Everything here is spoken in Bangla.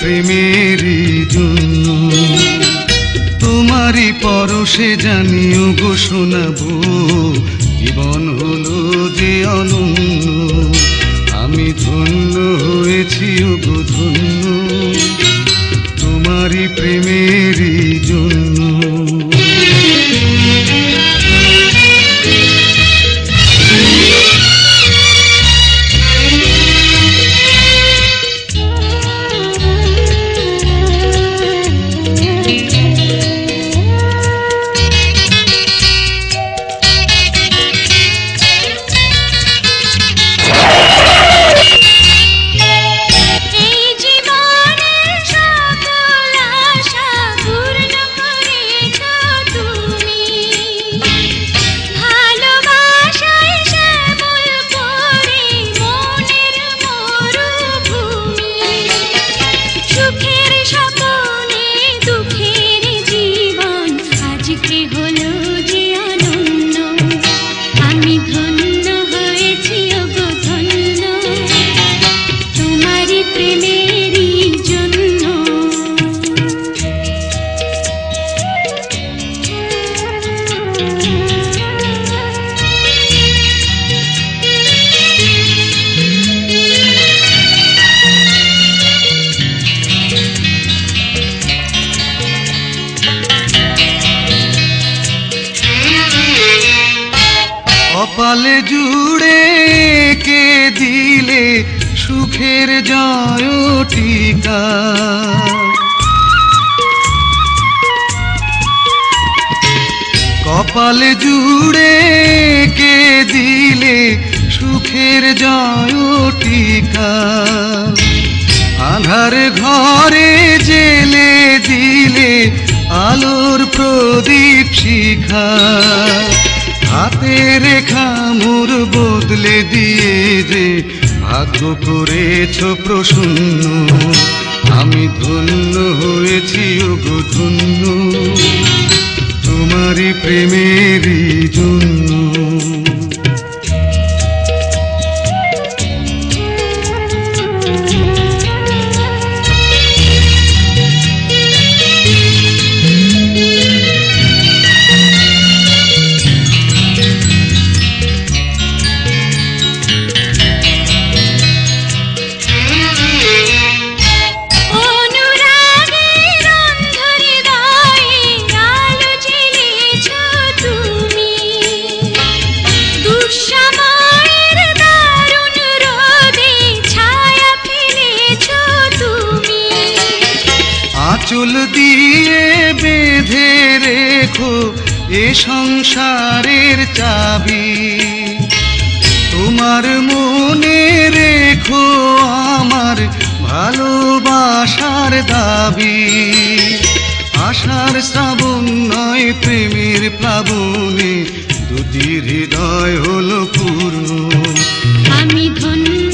প্রেমেরই জন্য তোমারই পরশে জানিও গো শোনাবো জীবন হলো যে অনন্য আমি ধন্য হয়েছি গো ধন্য তোমারই প্রেমেরই জন্য কপালে জুড়ে কে দিলে সুখের জয় টিকা কপালে জুড়ে কে দিলে সুখের জয় টিকা আধার ঘরে জেলে দিলে আলোর প্রদীপ শিখা হাতে রেখা মোর বদলে দিয়ে যে ভাগ্য করেছ প্রসন্ন আমি ধন্য হয়েছি গো ধন্য তোমারই প্রেমেরই জন্য চুল দিয়ে বেঁধে রেখো এ সংসারের চাবি তোমার মনে রেখো আমার ভালোবাসার দাবি আশার শ্রাবণ নয় প্রেমের প্লাবনে দুটি হৃদয় হলো পূর্ণ আমি ধন্য